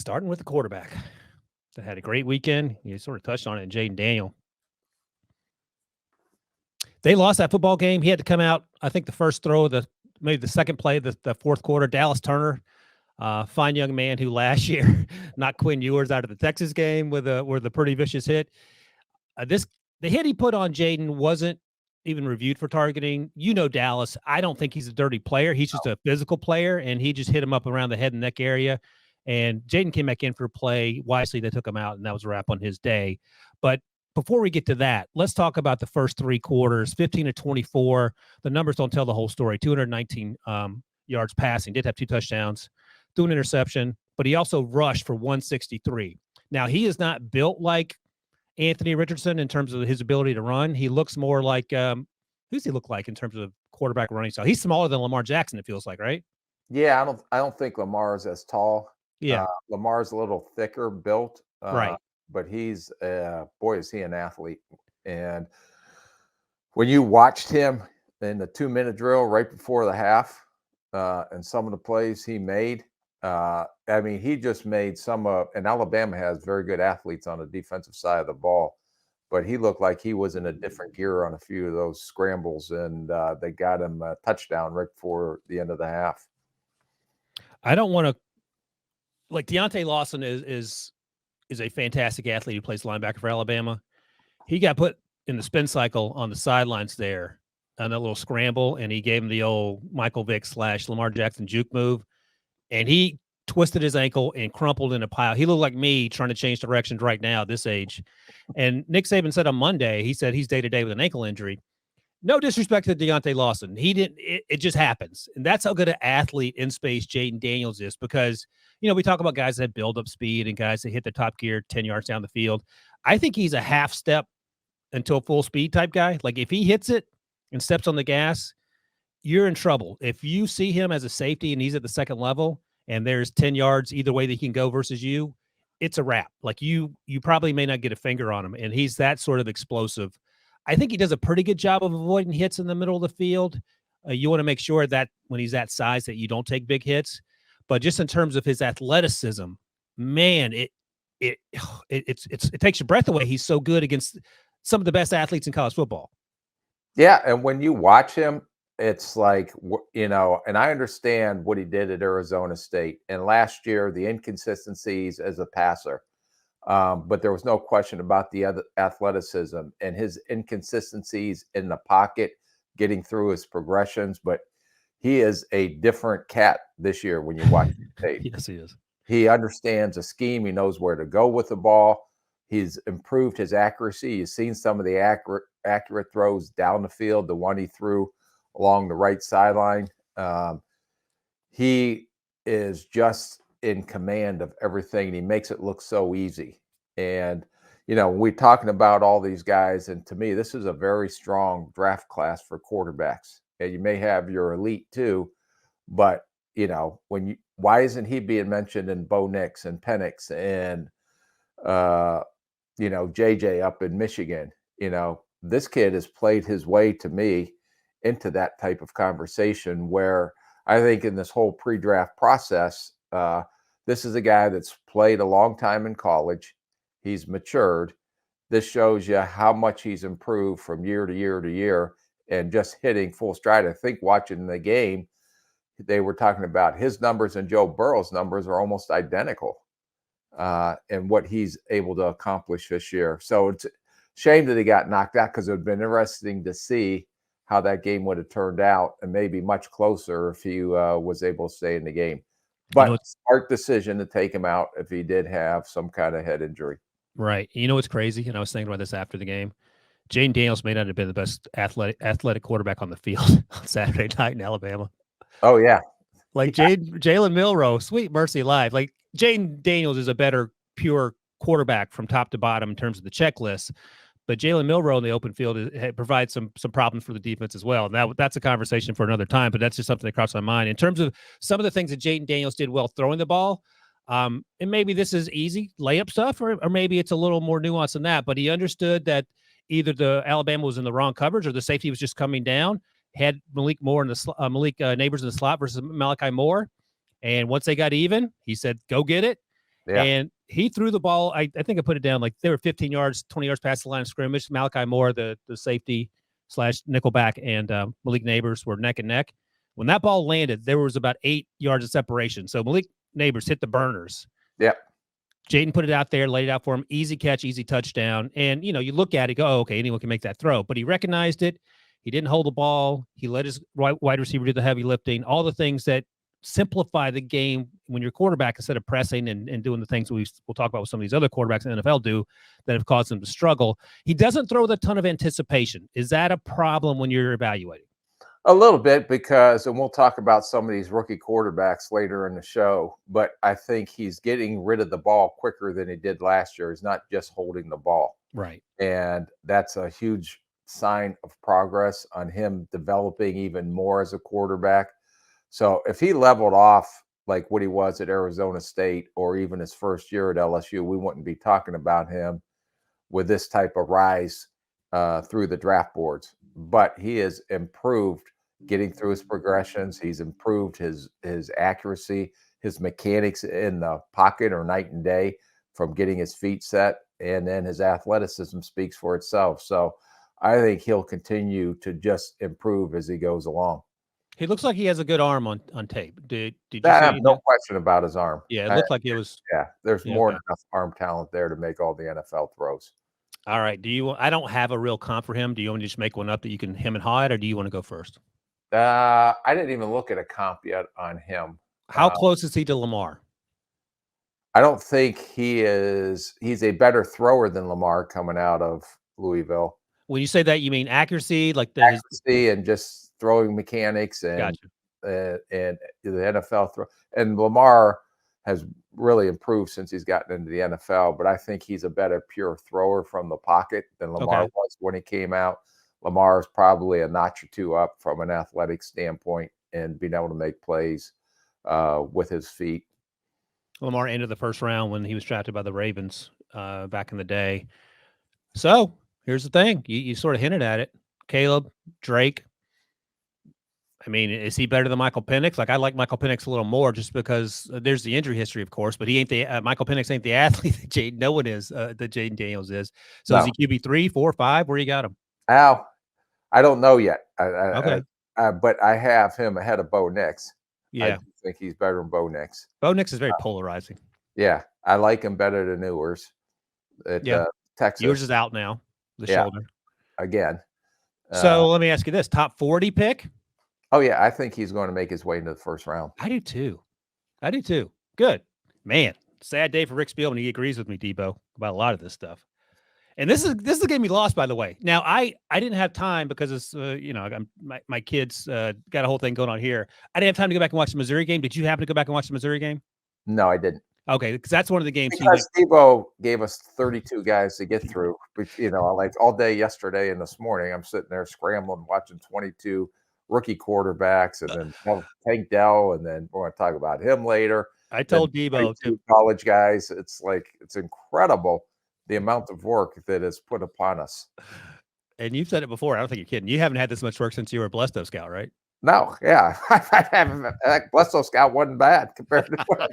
starting with the quarterback that had a great weekend. You sort of touched on it, Jayden Daniel. They lost that football game. He had to come out, I think, the first throw of maybe the second play, the fourth quarter. Dallas Turner, fine young man who last year knocked Quinn Ewers out of the Texas game with a pretty vicious hit. The hit he put on Jayden wasn't even reviewed for targeting. Dallas. I don't think he's a dirty player. He's just a physical player, and he just hit him up around the head and neck area. And Jayden came back in for a play. Wisely, they took him out, and that was a wrap on his day. But before we get to that, let's talk about the first three quarters, 15 to 24. The numbers don't tell the whole story. 219 yards passing, did have 2 touchdowns, threw an interception, but he also rushed for 163. Now, he is not built like Anthony Richardson in terms of his ability to run. He looks more like who does he look like in terms of quarterback running style? He's smaller than Lamar Jackson, it feels like, right? Yeah, I don't think Lamar's as tall. Yeah. Lamar's a little thicker built. Right. But he's boy, is he an athlete. And when you watched him in the 2-minute drill right before the half, and some of the plays he made, he just made and Alabama has very good athletes on the defensive side of the ball, but he looked like he was in a different gear on a few of those scrambles, and they got him a touchdown right before the end of the half. I don't want to, like, Deontay Lawson is a fantastic athlete who plays linebacker for Alabama. He got put in the spin cycle on the sidelines there on that little scramble, and he gave him the old Michael Vick / Lamar Jackson juke move, and he twisted his ankle and crumpled in a pile. He looked like me trying to change directions right now at this age. And Nick Saban said on Monday, he said he's day-to-day with an ankle injury. No disrespect to Deontay Lawson. He didn't. It just happens. And that's how good an athlete in space Jayden Daniels is, because, we talk about guys that build up speed and guys that hit the top gear 10 yards down the field. I think he's a half step until full speed type guy. Like, if he hits it and steps on the gas, you're in trouble. If you see him as a safety and he's at the second level and there's 10 yards either way that he can go versus you, it's a wrap. Like, you probably may not get a finger on him, and he's that sort of explosive. I think he does a pretty good job of avoiding hits in the middle of the field. You want to make sure that when he's that size that you don't take big hits. But just in terms of his athleticism, man, it takes your breath away. He's so good against some of the best athletes in college football. Yeah, and when you watch him, it's like, and I understand what he did at Arizona State. And last year, the inconsistencies as a passer. But there was no question about the other athleticism and his inconsistencies in the pocket, getting through his progressions. But he is a different cat this year when you watch him tape. Yes, he is. He understands a scheme. He knows where to go with the ball. He's improved his accuracy. You've seen some of the accurate throws down the field, the one he threw along the right sideline. He is just in command of everything, and he makes it look so easy. And we're talking about all these guys, and to me, this is a very strong draft class for quarterbacks. And you may have your elite too, but why isn't he being mentioned in Bo Nix and Penix and JJ up in Michigan? This kid has played his way, to me, into that type of conversation, where I think in this whole pre-draft process, this is a guy that's played a long time in college. He's matured. This shows you how much he's improved from year to year to year and just hitting full stride. I think watching the game, they were talking about his numbers and Joe Burrow's numbers are almost identical, and what he's able to accomplish this year. So it's a shame that he got knocked out, because it would have been interesting to see how that game would have turned out, and maybe much closer if he was able to stay in the game. But smart decision to take him out if he did have some kind of head injury. Right. What's crazy? And I was thinking about this after the game. Jayden Daniels may not have been the best athletic quarterback on the field on Saturday night in Alabama. Oh, yeah. Like, Jalen Milroe, sweet mercy alive. Like, Jayden Daniels is a better pure quarterback from top to bottom in terms of the checklist. But Jalen Milroe in the open field provides some problems for the defense as well. That's a conversation for another time, but that's just something that crossed my mind. In terms of some of the things that Jayden Daniels did well throwing the ball, and maybe this is easy layup stuff, or maybe it's a little more nuanced than that, but he understood that either the Alabama was in the wrong coverage or the safety was just coming down, had Malik Neighbors in the slot versus Malachi Moore. And once they got even, he said, go get it. Yeah. And he threw the ball. I think I put it down like they were 15 yards, 20 yards past the line of scrimmage. Malachi Moore, the safety slash nickelback, and Malik Neighbors were neck and neck. When that ball landed, there was about 8 yards of separation. So Malik Neighbors hit the burners. Yep. Jayden put it out there, laid it out for him. Easy catch, easy touchdown. And, you look at it, go, oh, okay, anyone can make that throw. But he recognized it. He didn't hold the ball. He let his wide receiver do the heavy lifting, all the things that simplify the game when your quarterback, instead of pressing and doing the things we'll talk about with some of these other quarterbacks in the NFL do that have caused them to struggle. He doesn't throw with a ton of anticipation. Is that a problem when you're evaluating? A little bit, because, and we'll talk about some of these rookie quarterbacks later in the show, but I think he's getting rid of the ball quicker than he did last year. He's not just holding the ball. Right. And that's a huge sign of progress on him developing even more as a quarterback. So if he leveled off like what he was at Arizona State or even his first year at LSU, we wouldn't be talking about him with this type of rise through the draft boards. But he has improved getting through his progressions. He's improved his accuracy, his mechanics in the pocket are night and day from getting his feet set, and then his athleticism speaks for itself. So I think he'll continue to just improve as he goes along. He looks like he has a good arm on tape. Did you see I have no question about his arm. Yeah, it looked like it was. Yeah, there's more okay. than enough arm talent there to make all the NFL throws. All right. I don't have a real comp for him. Do you want to just make one up that you can him and haw it, or do you want to go first? I didn't even look at a comp yet on him. How close is he to Lamar? I don't think he is. He's a better thrower than Lamar coming out of Louisville. When you say that, you mean accuracy, like accuracy and just throwing mechanics and Gotcha. And the NFL throw. And Lamar has really improved since he's gotten into the NFL, but I think he's a better pure thrower from the pocket than Lamar was when he came out. Lamar is probably a notch or two up from an athletic standpoint and being able to make plays with his feet. Lamar ended the first round when he was drafted by the Ravens back in the day. So here's the thing. You sort of hinted at it. Caleb, Drake. I mean, is he better than Michael Penix? Like, I like Michael Penix a little more just because there's the injury history, of course, but he ain't the Michael Penix ain't the athlete that Jayden Daniels is. So is he QB3, 4, 5? Where you got him? Al, I don't know yet. Okay. But I have him ahead of Bo Nix. Yeah. I think he's better than Bo Nix. Bo Nix is very polarizing. Yeah. I like him better than Ewers at Texas. Ewers is out now, the shoulder. Again. So let me ask you this. Top 40 pick? Oh, yeah. I think he's going to make his way into the first round. I do too. Good. Man, sad day for Rick Spielman. He agrees with me, Debo, about a lot of this stuff. And this is getting me lost, by the way. Now, I didn't have time because it's my kids got a whole thing going on here. I didn't have time to go back and watch the Missouri game. Did you happen to go back and watch the Missouri game? No, I didn't. Okay, because that's one of the games. Because Debo gave us 32 guys to get through. But, like all day yesterday and this morning, I'm sitting there scrambling, watching 22 rookie quarterbacks, and then Tank Dell, and then we're going to talk about him later. I told Debo to college guys. It's incredible the amount of work that is put upon us. And you've said it before. I don't think you're kidding. You haven't had this much work since you were a Blesto scout, right? No, yeah. Blesto scout wasn't bad compared to what